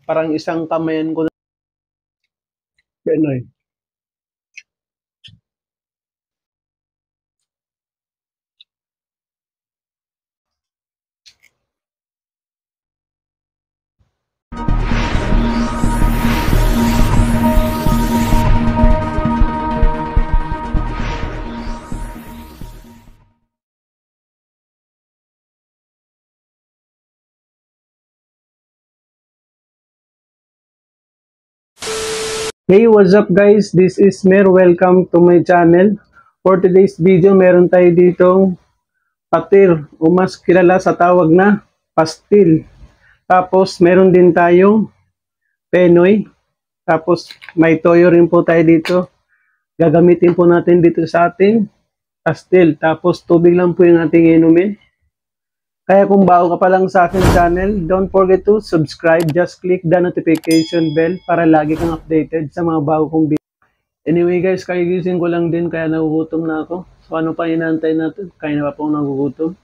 Parang isang kamayan ko na Pinoy. Hey, what's up guys? This is Mer. Welcome to my channel. For today's video, meron tayo ditong patir o mas kilala sa tawag na pastil. Tapos meron din tayong penoy. Tapos may toyo rin po tayo dito. Gagamitin po natin dito sa ating pastil. Tapos tubig lang po yung ating inumin. Kaya kung bago ka pa lang sa aking channel, don't forget to subscribe. Just click the notification bell para lagi kang updated sa mga bago kong video. Anyway guys, kagigising ko lang din kaya nagugutom na ako. So ano pa inaantay natin? Kaya na pa po nagugutom.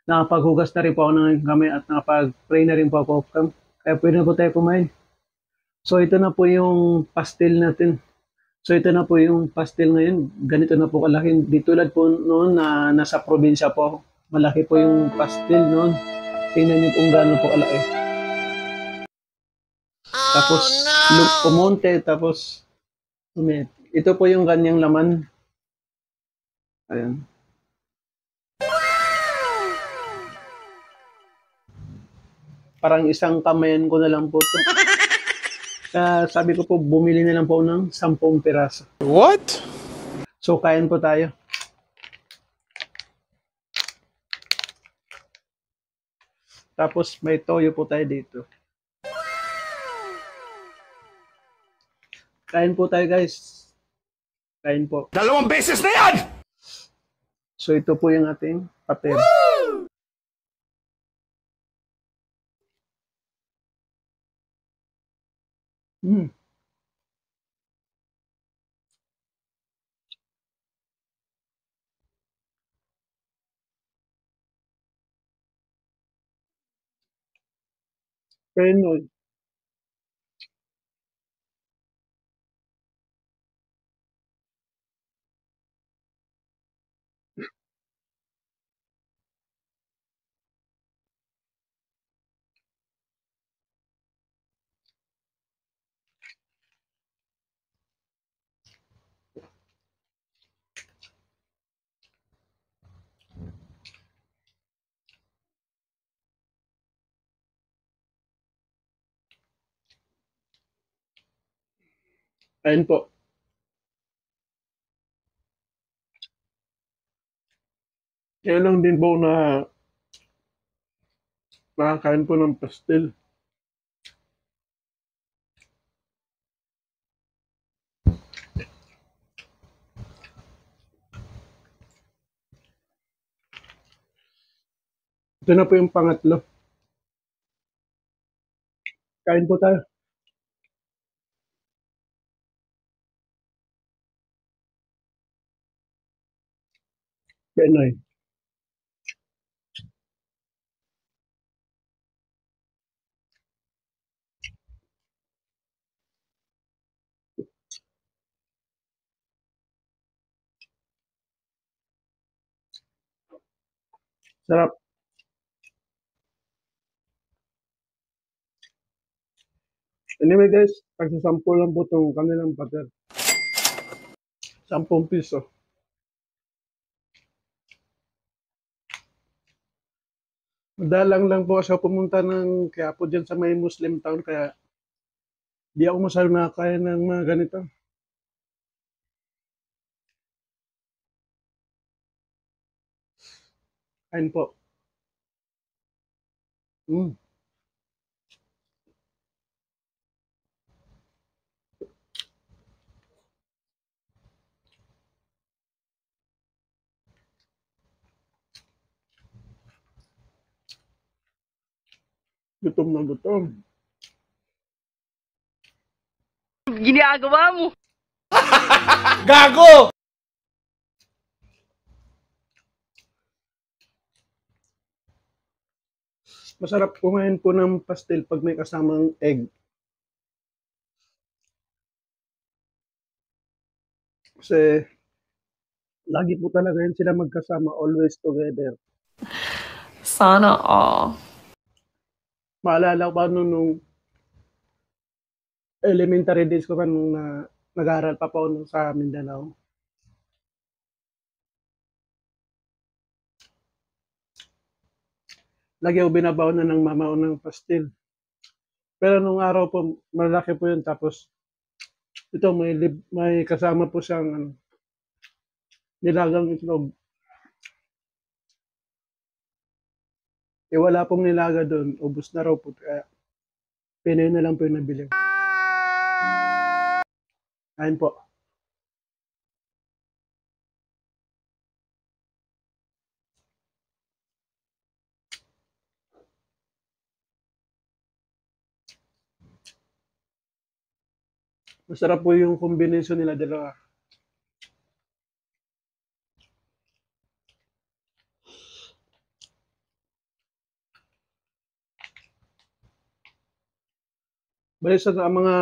Nakapaghugas na rin po ako ng kamay at nakapag-pray na rin po ako. Kaya pwede na po tayo kumain. So ito na po yung pastil natin. So ito na po yung pastil ngayon. Ganito na po kalaki. Di tulad po noon na nasa probinsya po. Malaki po yung pastil noon. Tingnan niyo kung gaano po kalaki. Tapos pumunte, tapos ito po yung kanyang laman. Ayan. Parang isang kamayan ko na lang po ito. Sabi ko po, bumili na lang po ng 10 piraso. What? So, kain po tayo. Tapos, may toyo po tayo dito. Kain po tayo, guys. Kain po. 2 beses na yan! So, ito po yung ating pater. Penoy. Kain po. Kaya lang din po na nakakain po ng pastil. Ito na po yung pangatlo. Kain po tayo. Penoy. Sarap. Anyway guys, kasi 10 lang po itong kanilang pater. 10 piso. Madalang lang po siya pumunta ng Quiapo dyan sa may Muslim town kaya di ako masyadong nakakain ng mga ganito. Kain po. Gutom na gutom. Ginagawa mo. Gago! Masarap kumain po ng pastel pag may kasamang egg. Kasi lagi po talaga yun sila magkasama, always together. Sana all. Maalala ko pa nung elementary days ko pa nung nag-aaral pa po ako sa Mindanao. Lagi ako binabaon na ng mama ko ng pastil. Pero nung araw po, malaki po yun. Tapos, ito may kasama po siyang nilagang itlog. Wala pong nilaga doon. Ubus na raw po. Kaya, Pinoy na lang po yung nabili. Ayun po. Masarap po yung combination nila dalawa. Balik sa mga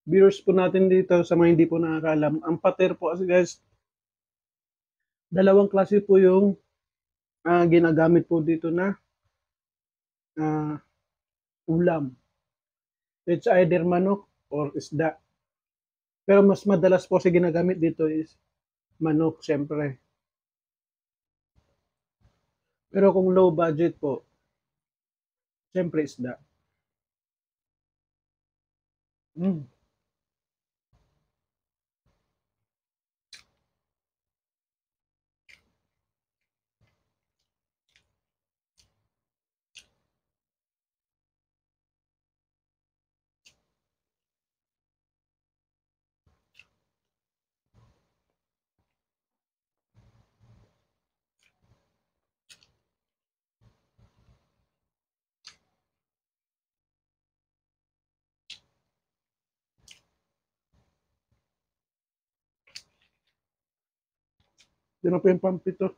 viewers po natin dito, sa mga hindi po nakakalam, ang pater po kasi guys, dalawang klase po yung ginagamit po dito na ulam. It's either manok or isda. Pero mas madalas po si ginagamit dito is manok, syempre. Pero kung low budget po, syempre isda. Mm. Yun na po yung pampito.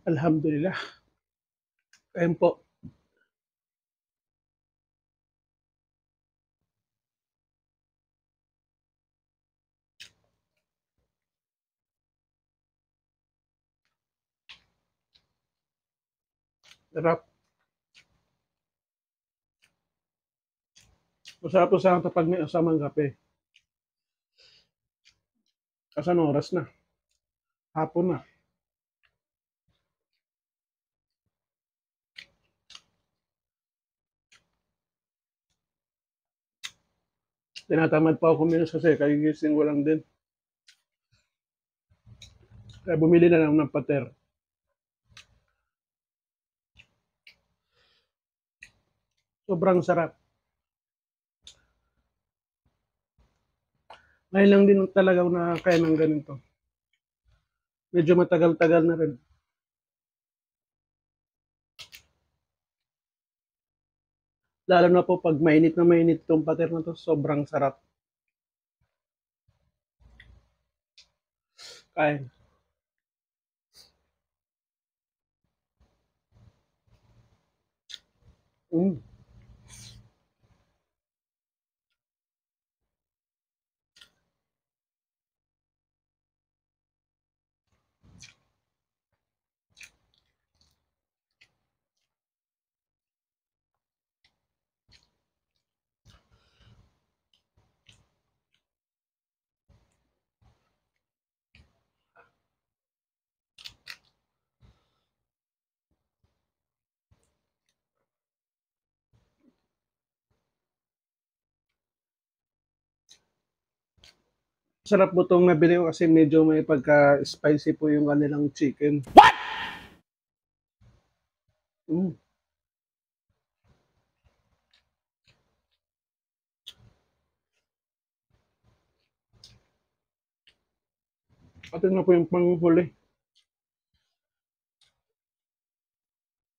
Alhamdulillah. Ayun po. Sarap. Masarap po sana kapag may asamang kape. Kasi anong oras na? Hapon na. Tinatamad pa ako kumilos kasi kagigising ko lang din. Kaya bumili na lang ng pater. Sobrang sarap. Ngayon lang din talaga ako nakakain ng ganito. Medyo matagal-tagal na rin. Lalo na po pag mainit na mainit itong pater na to, sobrang sarap. Kain. Mm. Sarap po itong nabili ko kasi medyo may pagka-spicy po yung kanilang chicken. What? Mm. Ito na po yung panghuli.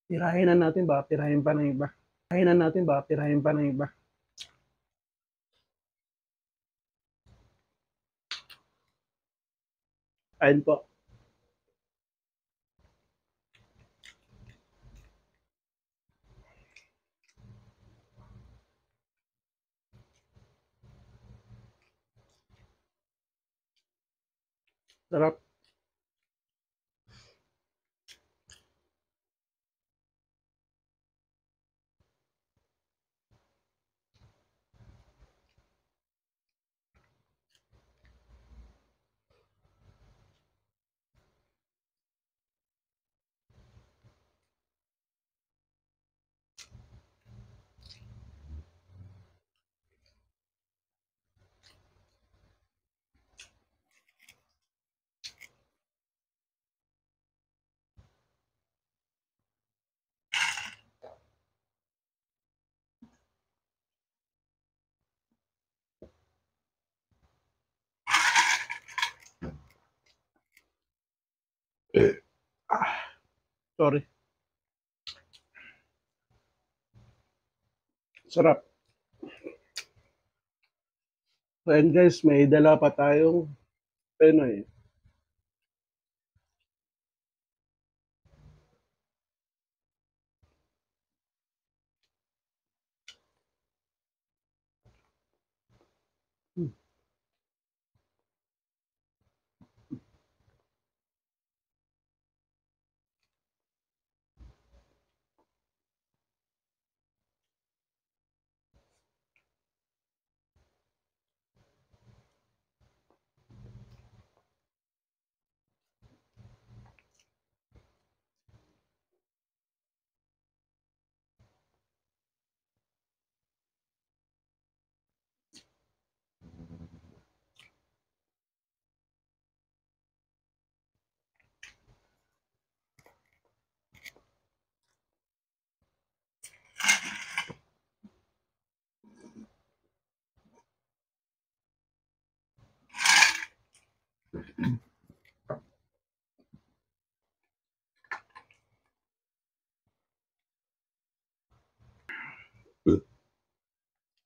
Tirahin na natin, baka tirahin pa ng iba. Tirahin na natin, baka tirahin pa ng iba. Ayun po. Sarap. Sorry. Sarap. So, and guys, may dala pa tayong Penoy.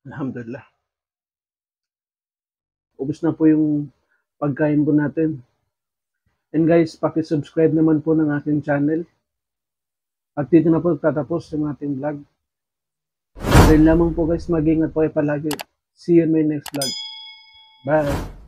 Alhamdulillah. Ubus na po yung pagkain po natin. And guys, paki-subscribe naman po ng aking channel. At dito na po tatapos yung ating vlog. Dahil lamang po guys, mag-ingat po kayo palagi. See you in my next vlog. Bye!